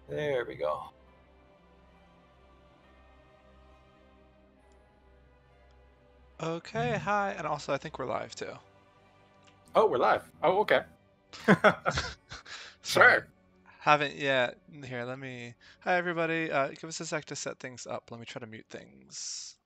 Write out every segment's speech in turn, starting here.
There we go. Okay, hi, and also I think we're live too. Oh, we're live. Oh, okay. Sorry, Sure. haven't yet. Here, let me. Hi, everybody. Give us a sec to set things up. Let me try to mute things.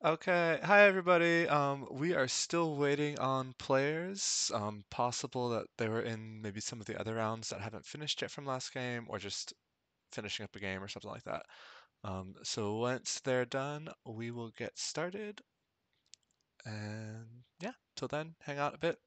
Okay, hi everybody. We are still waiting on players. Possible that they were in maybe some of the other rounds that haven't finished yet from last game, or just finishing up a game or something like that. So once they're done, we will get started. And yeah, till then, hang out a bit.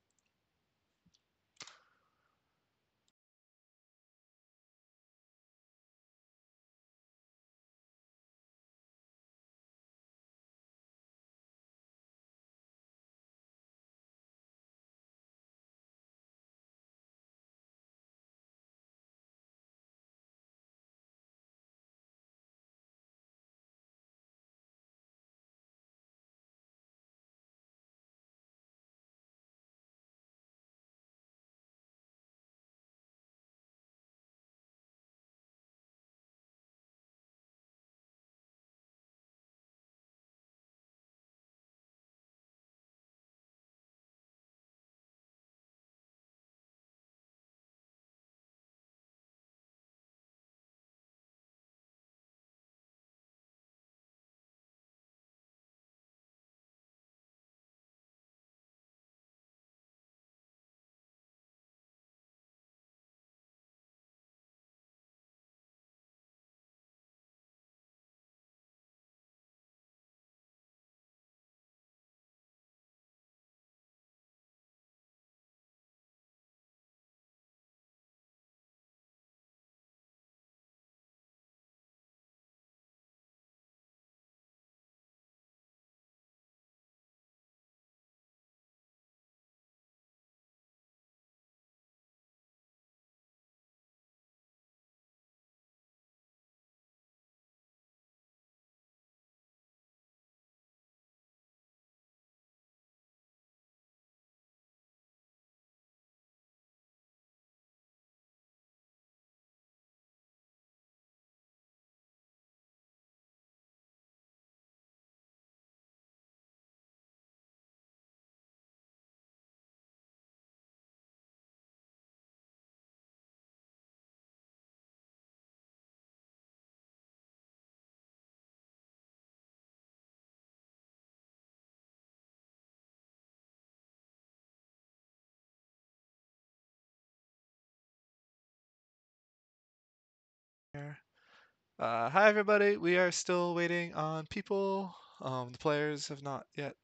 Hi everybody. We are still waiting on people. The players have not yet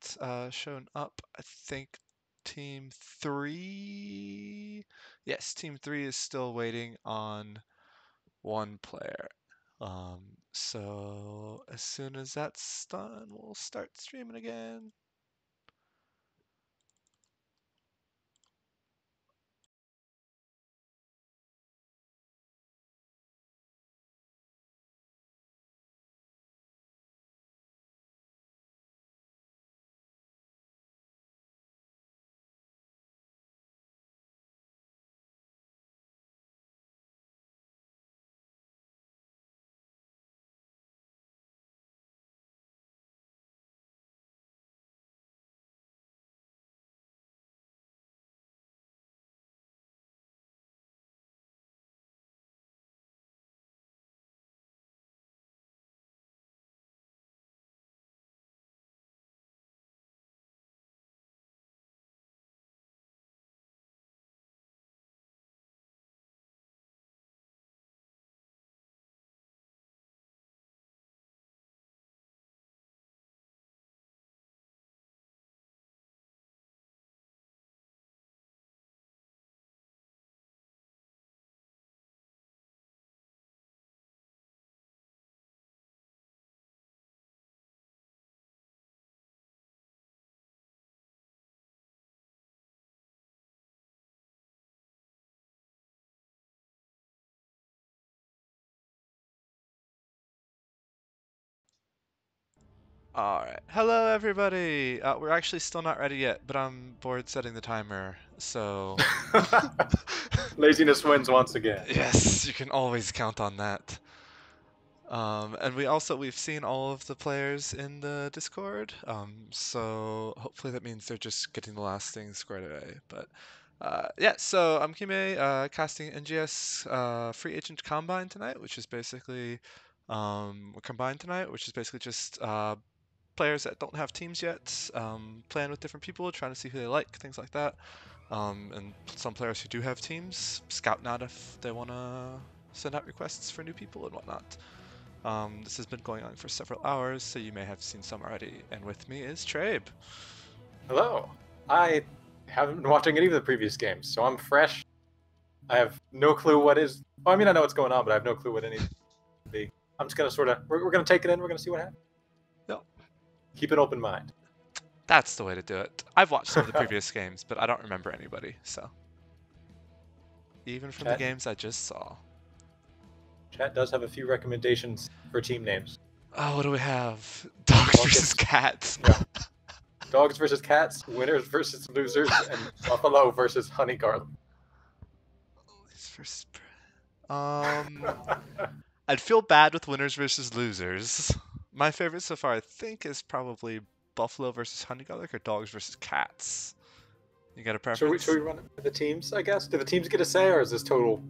shown up. I think team three. Yes, team three is still waiting on one player. So as soon as that's done, we'll start streaming again. All right. Hello everybody. We're actually still not ready yet, but I'm bored setting the timer. So Laziness wins once again. yes, you can always count on that. And we've seen all of the players in the Discord, so hopefully that means they're just getting the last thing squared away. But yeah, so I'm Kime, casting NGS Free Agent Combine tonight, which is basically Combine tonight, which is basically just players that don't have teams yet, playing with different people, trying to see who they like, things like that. And some players who do have teams, scouting out if they want to send out requests for new people and whatnot. This has been going on for several hours, so you may have seen some already. And with me is Trabe. Hello. I haven't been watching any of the previous games, so I'm fresh. I have no clue what is. Well, I mean, I know what's going on, but I have no clue what any to be. I'm just gonna sort of. We're gonna take it in. We're gonna see what happens. Yep. Keep an open mind. That's the way to do it. I've watched some of the previous games, but I don't remember anybody, so. Even from the games I just saw. Chat does have a few recommendations for team names. Oh, what do we have? Dogs versus cats. Yeah. Dogs versus cats, winners versus losers, and buffalo versus honey garlic. I'd feel bad with winners versus losers. My favorite so far, I think, is probably buffalo versus honey garlic or dogs versus cats. You got a preference? Should we run it for the teams, I guess? Do the teams get a say, or is this total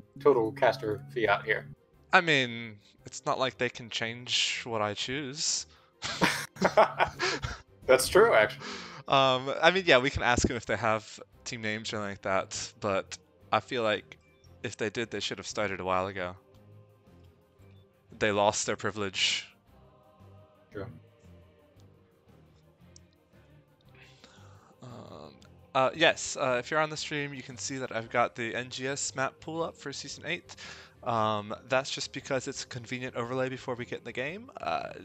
caster fiat here? I mean, it's not like they can change what I choose. That's true, actually. I mean, yeah, we can ask them if they have team names or anything like that, but I feel like if they did, they should have started a while ago. They lost their privilege. True. Yes, if you're on the stream, you can see that I've got the NGS map pool up for Season 8. That's just because it's a convenient overlay before we get in the game.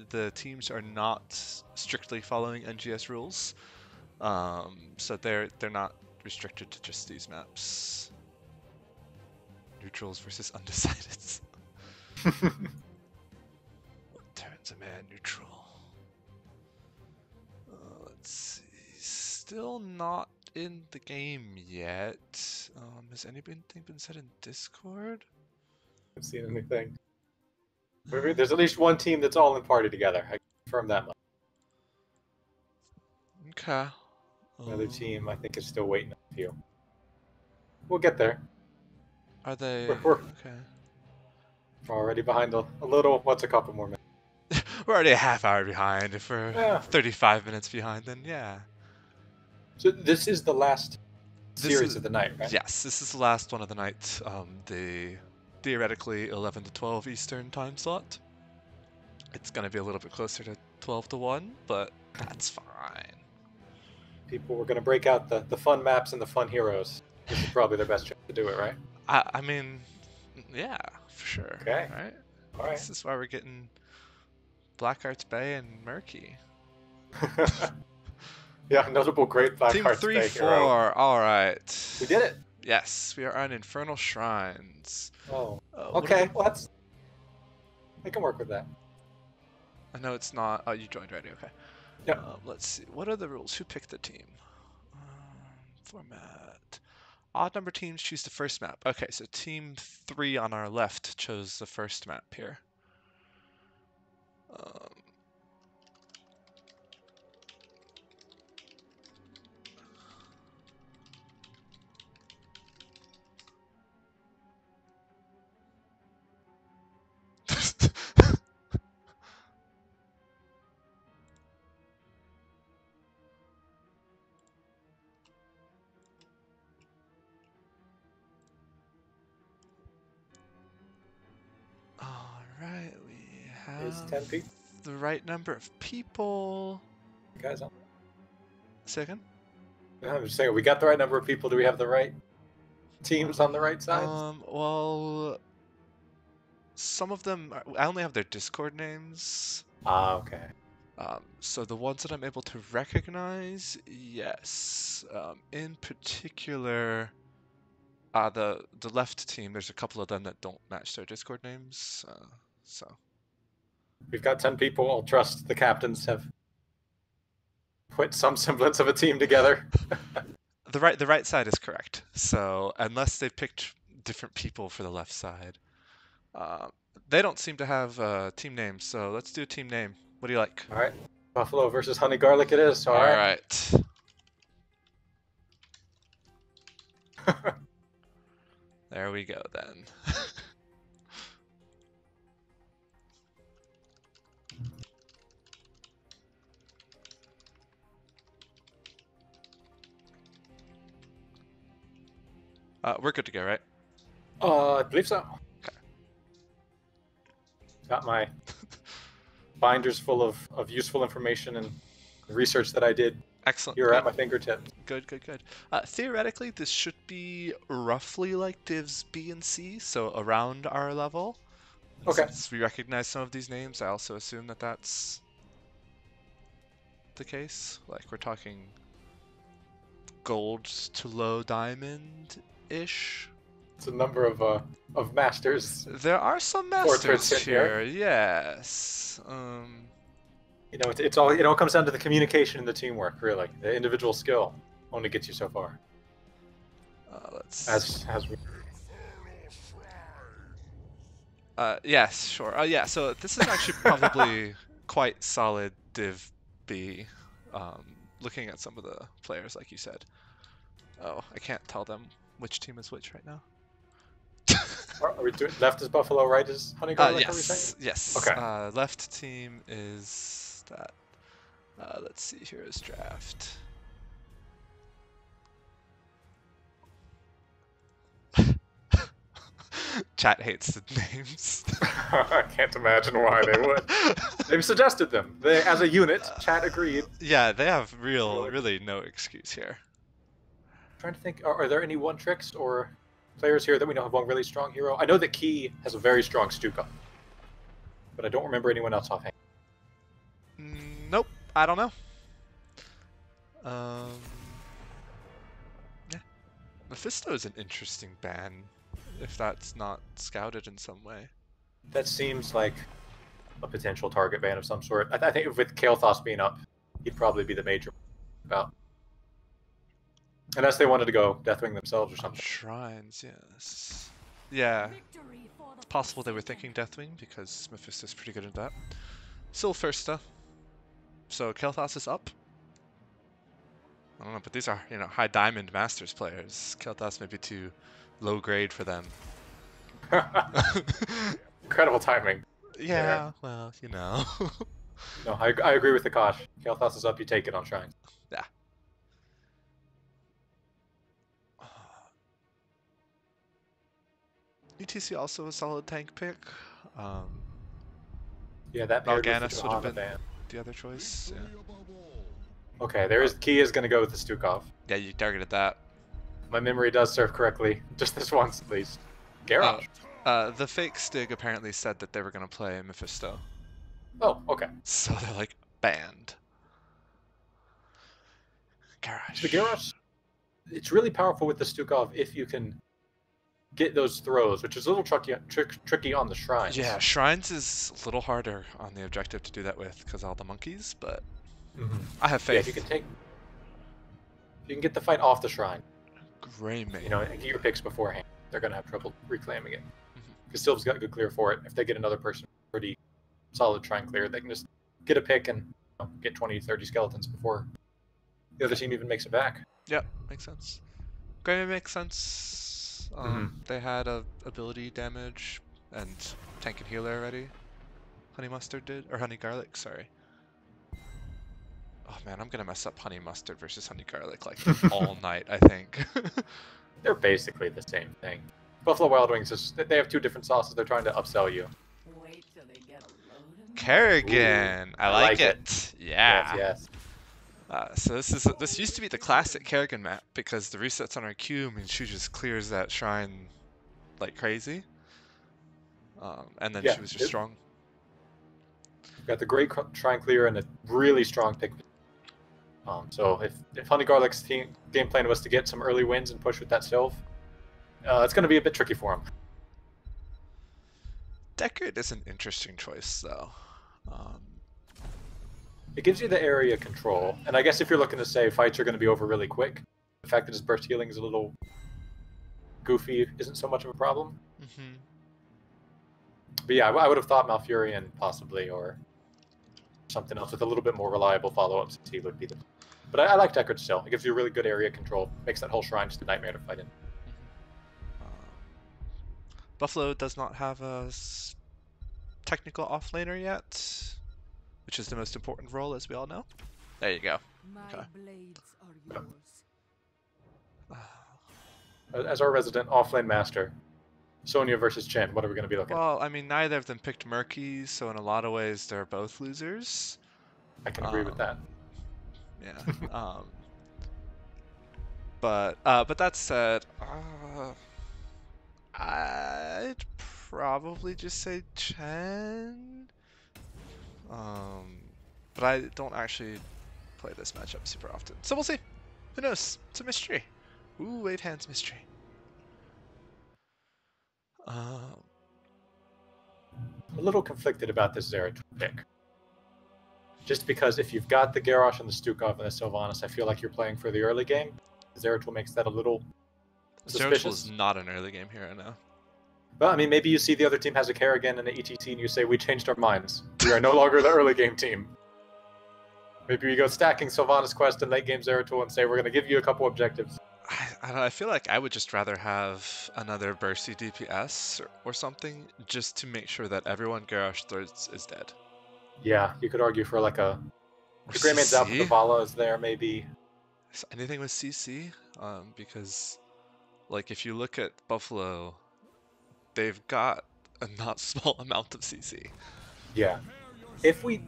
The teams are not strictly following NGS rules, so they're not restricted to just these maps. Neutrals versus undecideds. What turns a man neutral? Let's see. Still not in the game yet. Has anything been said in Discord? I haven't seen anything. There's at least one team that's all in party together. I confirm that much. Okay. Another team, I think, is still waiting a few. We'll get there. Are they? We're okay. already behind a little. What's a couple more minutes? We're already a half hour behind. If we're 35 minutes behind, then yeah. So this is the last series of the night, right? Yes, this is the last one of the night. The theoretically 11 to 12 Eastern time slot. It's going to be a little bit closer to 12 to 1, but that's fine. People were going to break out the fun maps and the fun heroes. This is probably their best chance to do it, right? I mean, yeah, for sure. Okay. Right? All right. This is why we're getting Black Arts Bay and Murky. Yeah, notable great Black Arts Bay hero. 3-4. All right. We did it. Yes, we are on Infernal Shrines. Oh. Okay. Well, I can work with that. I know it's not. Oh, you joined already. Okay. Yep. Let's see. What are the rules? Who picked the team? Format. Odd number teams choose the first map. Okay, so team 3 on our left chose the first map here. Alright, we have 10 people. The right number of people. Guys, Second? I'm just saying, we got the right number of people. Do we have the right teams on the right side? Well, some of them, I only have their Discord names. Ah, okay. So the ones that I'm able to recognize, yes. In particular, the left team, there's a couple of them that don't match their Discord names. So we've got 10 people. I'll trust the captains have put some semblance of a team together. The right side is correct. So unless they picked different people for the left side, they don't seem to have team names. So let's do a team name. What do you like? All right, buffalo versus honey garlic. It is. All right. There we go then. We're good to go, right? I believe so. Okay. Got my binders full of useful information and research that I did Excellent. here Good. at my fingertips. Good, good, good. Theoretically, this should be roughly like Divs B and C, so around our level. And Okay. since we recognize some of these names, I also assume that that's the case. Like, we're talking gold to low diamond-ish. It's a number of masters. There are some Portraits masters in here. here, yes. You know, it's all, it all comes down to the communication and the teamwork, really. The individual skill only gets you so far. Let's. As we. Yes, sure. Yeah, so this is actually probably quite solid Div B. Looking at some of the players, like you said. Oh, I can't tell them which team is which right now. Are we doing left is Buffalo, right is Honey Garlic? Are we Yes, saying? yes. Okay. Left team is that. Let's see. Here is draft. Chat hates the names. I can't imagine why they would. They've suggested them. They, as a unit, chat agreed. Yeah, they have really no excuse here. Trying to think, are there any one tricks or players here that we know have one really strong hero? I know that Key has a very strong Stuka, but I don't remember anyone else offhand. Nope, I don't know. Yeah, Mephisto is an interesting ban, if that's not scouted in some way. That seems like a potential target ban of some sort. I think with Kael'thas being up, he'd probably be the major about. Unless they wanted to go Deathwing themselves or something. Shrines, yes. Yeah. It's possible they were thinking Deathwing because Mephisto's pretty good at that. Still first, so Kael'thas is up. I don't know, but these are, you know, high diamond masters players. Kael'thas may be too low grade for them. Incredible timing. Yeah, there. well, you know. No, I agree with the Kosh. Kael'thas is up, you take it on Shrines. Yeah. UTC also a solid tank pick. Yeah, that paired with the Mal'Ganis would have been ban. the other choice. Yeah. Okay, there's Key is going to go with the Stukov. Yeah, you targeted that. My memory does serve correctly, just this once at least. Garrosh. The fake Stig apparently said that they were going to play Mephisto. Oh, okay. So they're like, banned. Garrosh. The Garrosh, it's really powerful with the Stukov if you can get those throws, which is a little tricky on the Shrines. Yeah, Shrines is a little harder on the objective to do that with because all the monkeys, but I have faith. Yeah, if you can get the fight off the Shrine. Great, You know, get your picks beforehand. They're going to have trouble reclaiming it. Because Sylve's got good clear for it. If they get another person pretty solid try and clear, they can just get a pick and, you know, get 20, 30 skeletons before the other team even makes it back. Yep, makes sense. Great makes sense. They had a ability damage and tank and healer already. Honey Mustard did, or Honey Garlic, sorry. Oh man, I'm gonna mess up Honey Mustard versus Honey Garlic like all night, I think. They're basically the same thing. Buffalo Wild Wings, they have two different sauces. They're trying to upsell you. Wait till they get a load of Kerrigan, I like it. Yeah. Yes. So this used to be the classic Kerrigan map because the resets on our queue means she just clears that shrine like crazy. And then she was just strong. Got the great shrine clear and a really strong pick. So if Honey Garlic's game plan was to get some early wins and push with that Sylve, it's going to be a bit tricky for him. Deckard is an interesting choice, though. It gives you the area control, and I guess if you're looking to say fights are going to be over really quick, the fact that his burst healing is a little goofy isn't so much of a problem. But yeah, I would have thought Malfurion possibly, or something else with a little bit more reliable follow-up since he would be the... But I like Deckard still. It gives you really good area control. Makes that whole shrine just a nightmare to fight in. Buffalo does not have a technical offlaner yet, which is the most important role, as we all know. There you go. my Okay. blades are yours. as our resident offlane master, Sonya versus Chen, what are we going to be looking at? Well, I mean, neither of them picked Murky, so in a lot of ways they're both losers. I can agree with that. Yeah. But that said, I'd probably just say Chen. But I don't actually play this matchup super often, so we'll see. Who knows? It's a mystery. Ooh, 8 hands mystery. A little conflicted about this Zeratul pick. Just because if you've got the Garrosh and the Stukov and the Sylvanas, I feel like you're playing for the early game. Zeratul makes that a little suspicious. Zeratul is not an early game hero now. Well, I mean, maybe you see the other team has a Kerrigan and an ETT and you say, we changed our minds. We are no longer the early game team. Maybe we go stacking Sylvanas Quest and late game Zeratul and say, we're going to give you a couple objectives. I don't know, I feel like I would just rather have another bursty DPS or something, just to make sure that everyone Garrosh throws is dead. Yeah, you could argue for like a... Or The Greyman's out, but the CC? Vala is there, maybe. Is anything with CC? Because, like, if you look at Buffalo, they've got a not small amount of CC. Yeah. If we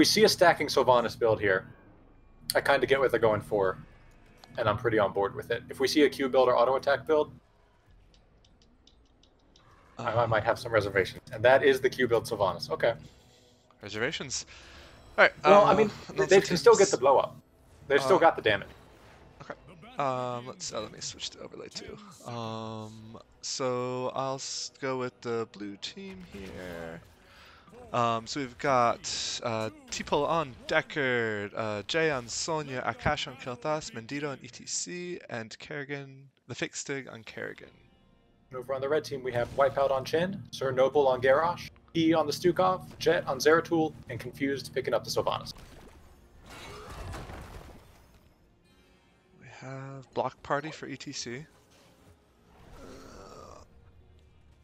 see a stacking Sylvanas build here, I kind of get what they're going for, and I'm pretty on board with it. If we see a Q build or auto attack build, I might have some reservations. And that is the Q build Sylvanas. Okay. Reservations. Alright. Well, I mean, they can still get the blow up. They've still got the damage. Okay. Let me switch to overlay too. So I'll go with the blue team here. So we've got T-Pole on Deckard, Jay on Sonya, Akash on Kilthas, Mendito on ETC, and Kerrigan, the fake Stig on Kerrigan. Over on the red team, we have Wipeout on Chen, Sir Noble on Garrosh, E on the Stukov, Jet on Zeratul, and Confused picking up the Sylvanas. We have Block Party for ETC.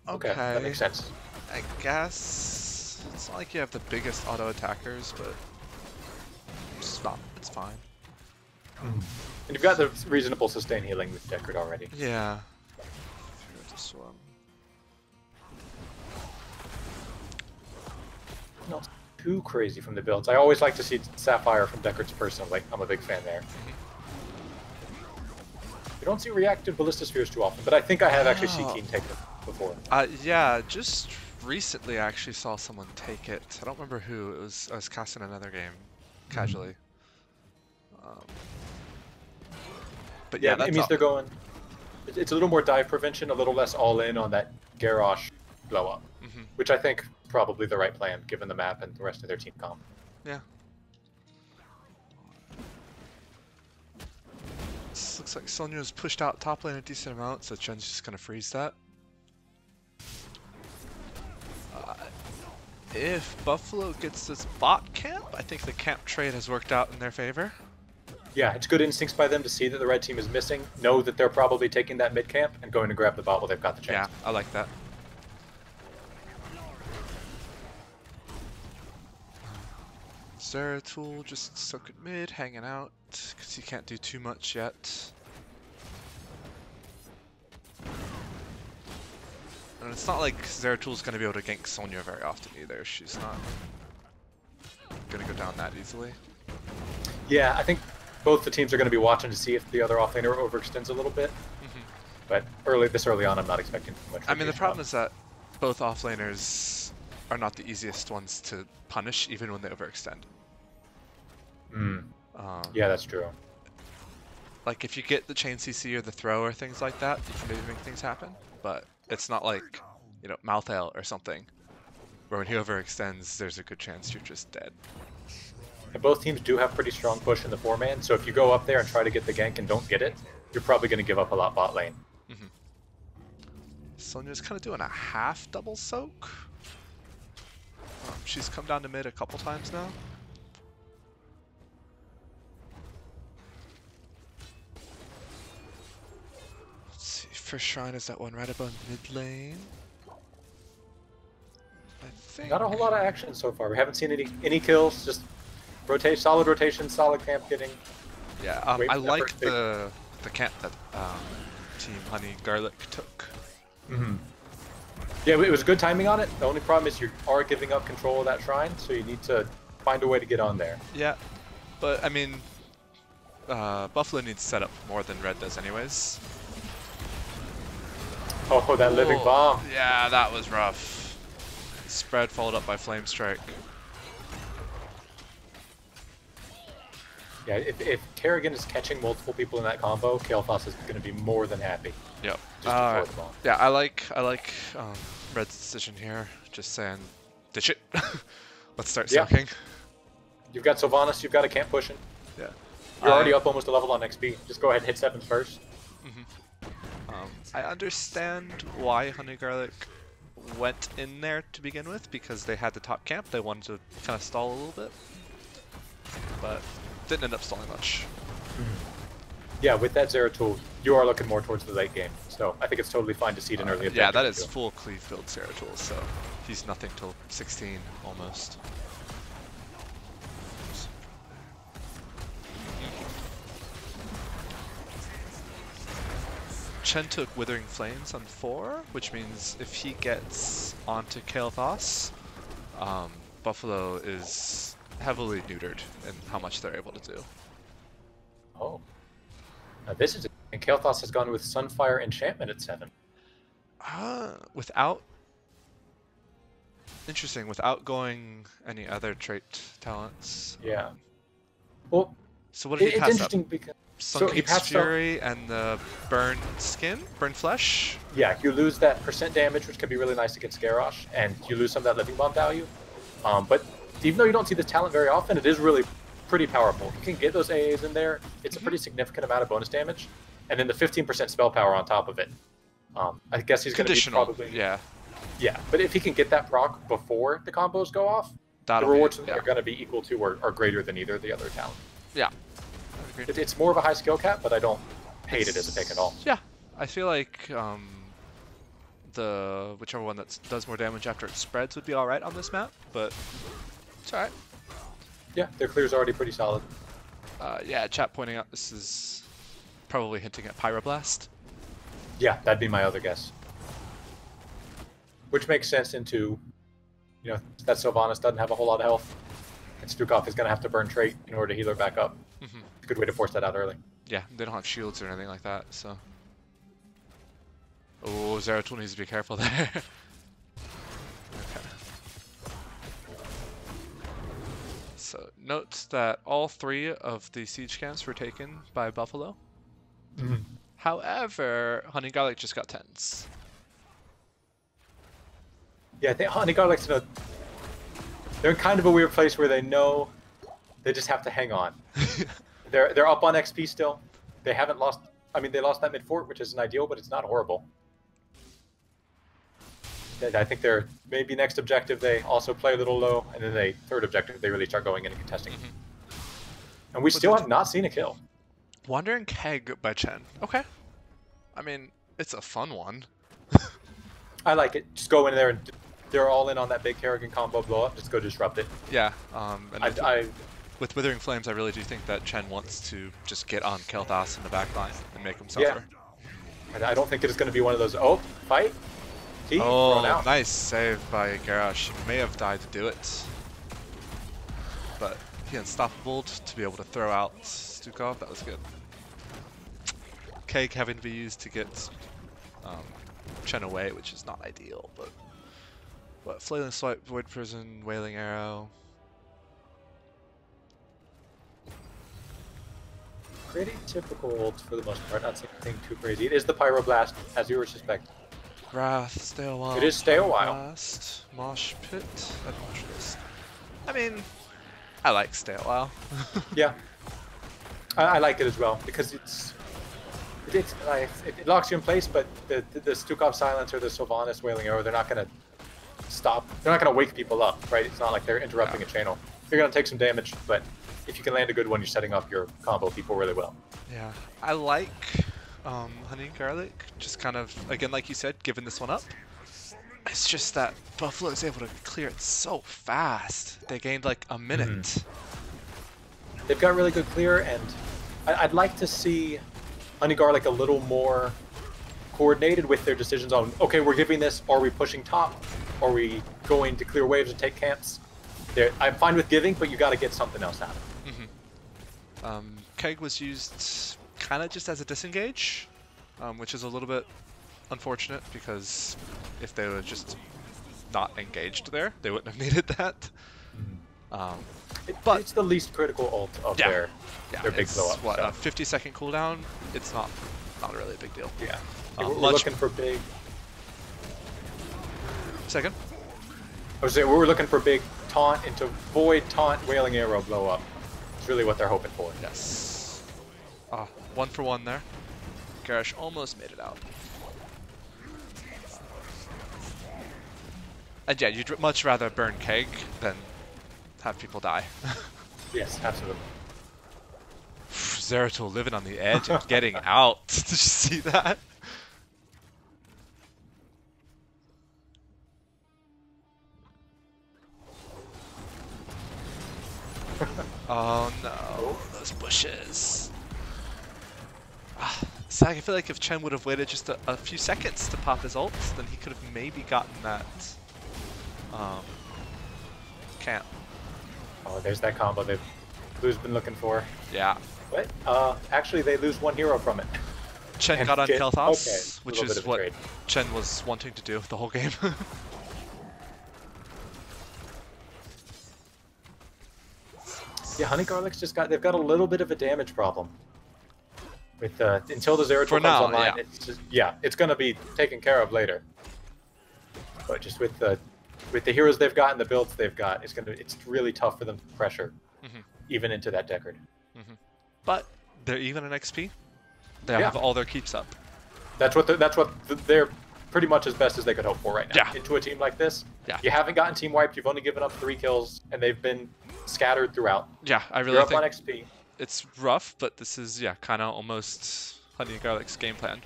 Okay, that makes sense. I guess it's not like you have the biggest auto attackers, but it's fine. And you've got the reasonable sustain healing with Deckard already. Yeah. This one. Not too crazy from the builds. I always like to see Sapphire from Deckard's personally. I'm a big fan there. You don't see reactive Ballista Spheres too often, but I think I have actually seen Keen take them before. Yeah, just recently I actually saw someone take it. I don't remember who. It was I was casting another game casually. But yeah, it means they're going. It's a little more dive prevention, a little less all in on that Garrosh blow up, which I think probably the right plan given the map and the rest of their team comp. Yeah. This looks like Sonya's pushed out top lane a decent amount, so Chen's just gonna freeze that. If Buffalo gets this bot camp, I think the camp trade has worked out in their favor. Yeah, it's good instincts by them to see that the red team is missing, know that they're probably taking that mid camp, and going to grab the bot while they've got the chance. Yeah, I like that. Zeratul just stuck at mid, hanging out, because he can't do too much yet. And it's not like Zeratul's going to be able to gank Sonya very often either. She's not going to go down that easily. Yeah, I think both the teams are going to be watching to see if the other offlaner overextends a little bit. But this early on, I'm not expecting too much. I mean, the problem is that both offlaners are not the easiest ones to punish, even when they overextend. Yeah, that's true. Like, if you get the chain CC or the throw or things like that, you can maybe make things happen. But it's not like, you know, Malthael or something, where when he overextends, there's a good chance you're just dead. And both teams do have pretty strong push in the 4-man, so if you go up there and try to get the gank and don't get it, you're probably going to give up a lot bot lane. Sonya's kind of doing a half double soak. She's come down to mid a couple times now. Let's see, first shrine is that one right above mid lane. I think... Not a whole lot of action so far. We haven't seen any kills, just solid rotation, solid camp getting. Yeah, I like the camp that Team Honey Garlic took. Yeah, it was good timing on it. The only problem is you are giving up control of that shrine, so you need to find a way to get on there. Yeah, but I mean, Buffalo needs setup more than Red does anyways. Oh, that living bomb. Yeah, that was rough. Spread followed up by Flame Strike. Yeah, if Kerrigan is catching multiple people in that combo, Kael'thas is going to be more than happy. Yep. Just to throw the bomb. Yeah, I like Red's decision here. Just saying, ditch it. Let's start soaking. You've got Sylvanas, you've got a camp pushing. Yeah. You're already up almost a level on XP. Just go ahead and hit 7 first. I understand why Honey Garlic went in there to begin with, because they had the top camp. They wanted to kind of stall a little bit, but didn't end up stalling much. Yeah, with that Zeratul, you are looking more towards the late game. So I think it's totally fine to seed an early objective. Yeah, that is full cleave build Zeratul, so he's nothing till 16 almost. Chen took Withering Flames on 4, which means if he gets onto Kael'thas, Buffalo is heavily neutered in how much they're able to do. Oh. Now this is... And Kael'thas has gone with Sunfire Enchantment at 7. Without... Interesting, without going any other trait talents. Yeah. Well, so what did he pass it's interesting up? because... Sunkeep's Fury and the Burn Skin? Burn Flesh? Yeah, you lose that % damage, which can be really nice against Garrosh, and you lose some of that Living Bomb value. But even though you don't see this talent very often, it is really pretty powerful. You can get those AAs in there, it's a pretty significant amount of bonus damage, and then the 15% spell power on top of it. I guess he's going to be probably... Yeah. Yeah, but if he can get that proc before the combos go off, the rewards are going to be equal to or greater than either of the other talent. Yeah. It's more of a high skill cap, but I don't hate it as a pick at all. Yeah, I feel like the whichever one that does more damage after it spreads would be alright on this map, but it's alright. Yeah, their clear's already pretty solid. Yeah, chat pointing out this is probably hinting at Pyroblast. Yeah, that'd be my other guess. Which makes sense into, you know, that Sylvanas doesn't have a whole lot of health, and Stukov is going to have to burn trait in order to heal her back up. Good way to force that out early. Yeah, they don't have shields or anything like that, so... Oh, Zeratul needs to be careful there. Okay. So, note that all 3 of the siege camps were taken by Buffalo. However, Honey Garlic just got 10s. Yeah, I think Honey Garlic's they're in kind of a weird place where they know they just have to hang on. They're up on XP still. They haven't lost... I mean, they lost that mid-fort, which isn't ideal, but it's not horrible. And I think they're... Maybe next objective, they also play a little low, and then third objective, they really start going in and contesting. And we still have not seen a kill. Wandering Keg by Chen. Okay. I mean, it's a fun one. I like it. Just go in there and... They're all in on that big Kerrigan combo blow up. Just go disrupt it. Yeah. And with Withering Flames, I really do think that Chen wants to just get on Kael'thas in the back line and make him suffer. Yeah. And I don't think it is going to be one of those, oh, fight? Oh, nice save by Garrosh. He may have died to do it. But he unstoppable to be able to throw out Stukov. That was good. Cake having to be used to get Chen away, which is not ideal, but... What? Flailing Swipe, Void Prison, Wailing Arrow... Pretty typical ults for the most part, not something too crazy. It is the Pyroblast, as you were suspecting. Wrath, Stay a While. It is Stay a While. Blast, Mosh Pit, Adventurous. I mean, I like Stay a While. Yeah. I like it as well, because it locks you in place, but the Stukov Silence or the Sylvanas Wailing Arrow, they're not going to stop. They're not going to wake people up, right? It's not like they're interrupting a channel. You're going to take some damage, but if you can land a good one, you're setting up your combo people really well. Yeah, I like Honey Garlic, just kind of, again, like you said, giving this one up. It's just that Buffalo is able to clear it so fast. They gained like a minute. They've got really good clear, and I'd like to see Honey Garlic a little more coordinated with their decisions on, okay, we're giving this, are we pushing top? Are we going to clear waves and take camps? I'm fine with giving, but you got to get something else out of it. Keg was used kind of just as a disengage, which is a little bit unfortunate because if they were just not engaged there, they wouldn't have needed that. But it's the least critical ult of their big blow up. What, a 50-second cooldown? It's not really a big deal. Yeah. We're looking for big. Second. I was saying we were looking for big taunt into void taunt wailing arrow blow up. It's really what they're hoping for. Yes. 1 for 1 there. Garish almost made it out. And yeah, you'd much rather burn Keg than have people die. Yes, absolutely. Zeratul living on the edge and getting out. Did you see that? Oh no, those bushes. So I feel like if Chen would have waited just a few seconds to pop his ult, then he could have maybe gotten that camp. Oh, there's that combo that Blue's been looking for. Yeah. What? Actually, they lose 1 hero from it. Chen got on Kel'Thas, which is what trade. Chen was wanting to do the whole game. Yeah, Honey Garlic's they've got a little bit of a damage problem. With until the Zeratul comes online, it's gonna be taken care of later. But just with the heroes they've got and the builds they've got, it's really tough for them to pressure even into that Deckard. But they're even in XP. They have all their keeps up. That's what they're pretty much as best as they could hope for right now. Yeah. Into a team like this, you haven't gotten team wiped. You've only given up 3 kills, and they've been scattered throughout. Yeah, I really You're think up on XP. It's rough, but this is kind of almost Honey and Garlic's game plan.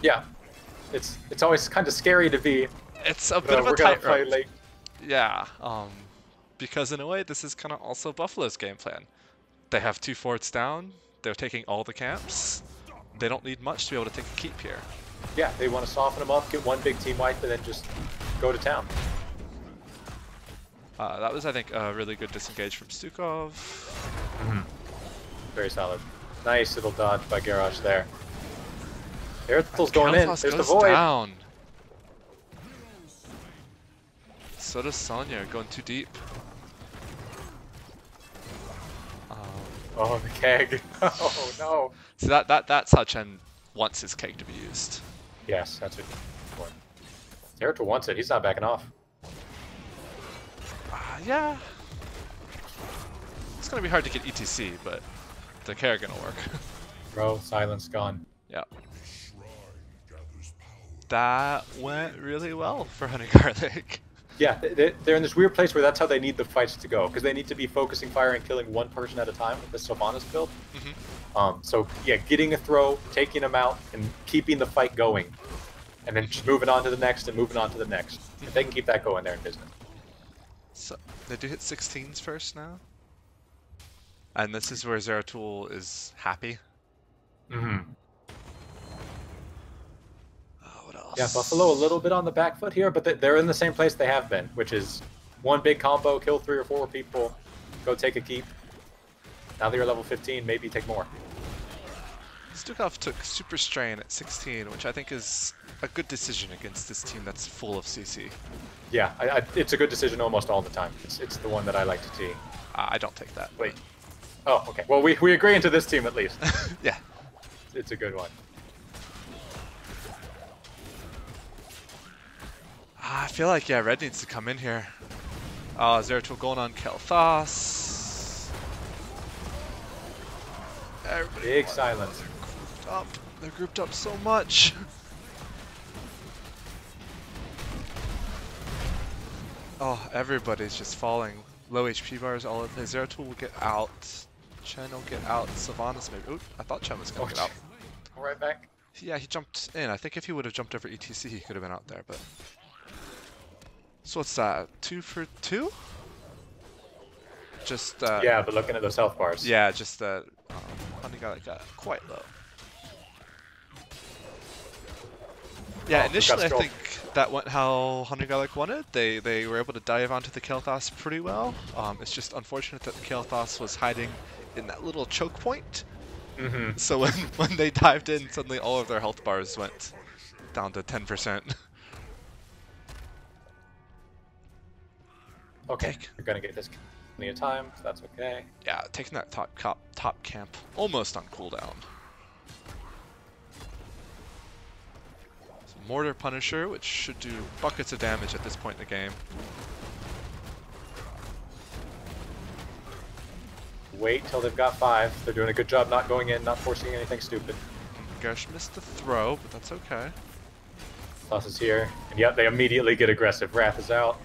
Yeah, it's always kind of scary to be. It's a bit of a tightrope. Late. Yeah, because in a way, this is kind of also Buffalo's game plan. They have 2 forts down. They're taking all the camps. They don't need much to be able to take a keep here. Yeah, they want to soften them up, get 1 big team wipe, and then just go to town. That was, I think, a really good disengage from Stukov. Very solid. Nice little dodge by Garrosh there. Zeratl's going in. There's the void. Down. So does Sonya, going too deep. Oh, the keg. Oh no. So that's how Chen wants his keg to be used. Yes, that's what. Zeratul wants it. He's not backing off. Yeah. It's gonna be hard to get ETC, but the care gonna work. Bro, silence gone. Yeah. That went really well for Honey Garlic. Yeah, they're in this weird place where that's how they need the fights to go, because they need to be focusing fire and killing 1 person at a time with the Sylvanas build. So yeah, getting a throw, taking them out, and keeping the fight going, and then just moving on to the next and moving on to the next. If they can keep that going, they're in business. So they do hit 16s first now, and this is where Zeratul is happy. What else? Yeah, Buffalo a little bit on the back foot here, but they're in the same place they have been, which is 1 big combo, kill 3 or 4 people, go take a keep. Now that you're level 15, maybe take more. Stukov took Super Strain at 16, which I think is a good decision against this team that's full of CC. Yeah, it's a good decision almost all the time. It's the one that I like to see. I don't take that. Wait. Oh, okay. Well, we agree into this team at least. Yeah. It's a good one. I feel like, Red needs to come in here. Zeratul going on Kel'Thas. Big silence. They're grouped up so much. Oh, everybody's just falling. Low HP bars all over the place. Zeratul will get out. Chen will get out. Sylvanas maybe. Ooh, I thought Chen was going to get out. Right back. Yeah, he jumped in. I think if he would have jumped over ETC, he could have been out there, but... So what's that? 2 for 2? Just, yeah, but looking at those health bars. Yeah, just that Honey got quite low. Yeah, Oh, we've initially I got think that went how Honey Garlic wanted. They were able to dive onto the Kael'thas pretty well. It's just unfortunate that the Kael'thas was hiding in that little choke point. Mm-hmm. So when they dived in, suddenly all of their health bars went down to 10%. Okay, you're gonna get this plenty of time, so that's okay. Yeah, taking that top camp almost on cooldown. So Mortar Punisher, which should do buckets of damage at this point in the game. Wait till they've got 5. They're doing a good job not going in, not forcing anything stupid. Gersh missed the throw, but that's okay. Toss is here, and yep, they immediately get aggressive. Wrath is out.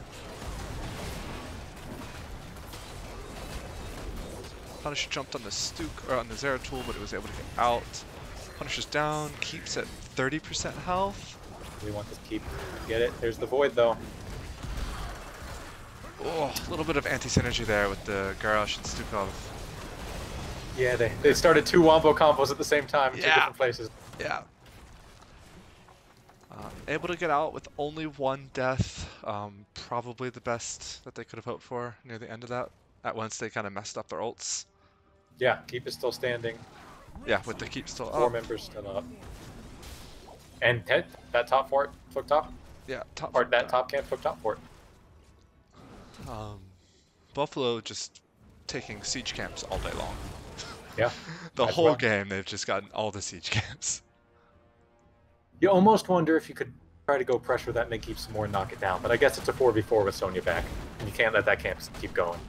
Punisher jumped on the Stuke, or on the Zeratul, but it was able to get out. Punisher's down, keeps at 30% health. We want this keep. Get it. There's the void though. Oh, a little bit of anti-synergy there with the Garrosh and Stukov. Yeah, they started 2 wombo combos at the same time in 2 different places. Yeah. Able to get out with only 1 death. Probably the best that they could have hoped for near the end of that. At once they kind of messed up their ults. Yeah, keep is still standing. Yeah, with the keep still up. 4 members still up. And that top fort, took top? Yeah, top. Or that top camp took top fort. Buffalo just taking siege camps all day long. Yeah. The whole game, they've just gotten all the siege camps. You almost wonder if you could try to go pressure that mid keep some more and knock it down, but I guess it's a 4v4 with Sonya back, and you can't let that camp keep going.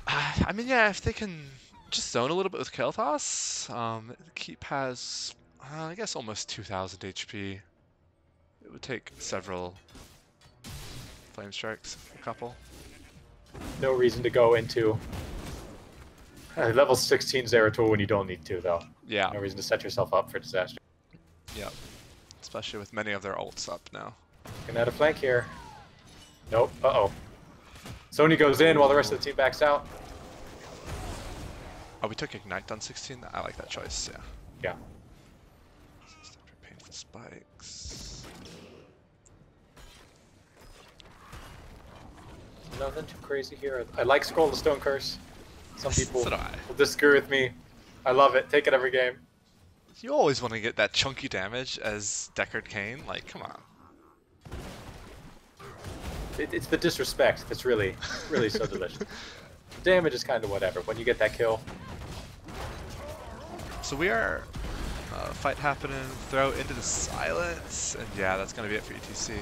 I mean, yeah, if they can just zone a little bit with Kael'thas, the keep has, I guess, almost 2,000 HP. It would take several flame strikes, a couple. No reason to go into level 16 Zeratul when you don't need to, though. Yeah. No reason to set yourself up for disaster. Yep. Especially with many of their ults up now. Gonna add a flank here. Nope. Uh-oh. Sonya goes in while the rest of the team backs out. Oh, we took Ignite on 16? I like that choice, yeah. Yeah. Painful spikes. Nothing too crazy here. I like Scroll the Stone Curse. Some people So do I. will disagree with me. I love it. Take it every game. You always want to get that chunky damage as Deckard Cain. Like, come on. It's the disrespect that's really so delicious. Damage is kind of whatever. When you get that kill. So we are fight happening, throw into the silence, and yeah, that's gonna be it for ETC.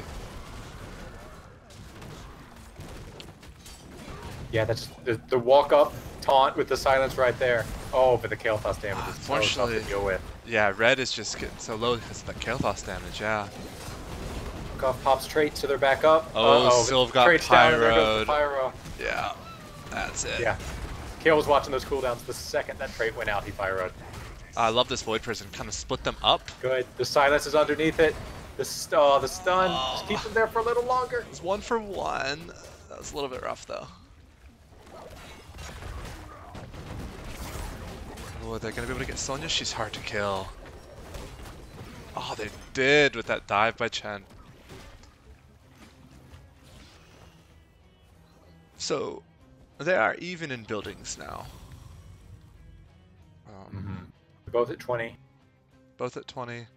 Yeah, that's the walk up taunt with the silence right there. Oh, but the Kael'thas damage is so tough to deal with. Yeah, red is just getting so low because of the Kael'thas damage. Yeah. Off pops trait, so they're back up. Oh, Sylve got trait's down, and there goes the pyroed. pyro. Yeah, that's it. Yeah. Kale was watching those cooldowns. The second that trait went out, he pyroed. I love this Void Prison. Kind of split them up. Good. The silence is underneath it. The stun. Just keep them there for a little longer. It's 1 for 1. That was a little bit rough though. Oh, they're gonna be able to get Sonya. She's hard to kill. Oh, they did with that dive by Chen. So, they are even in buildings now. Both at 20. Both at 20.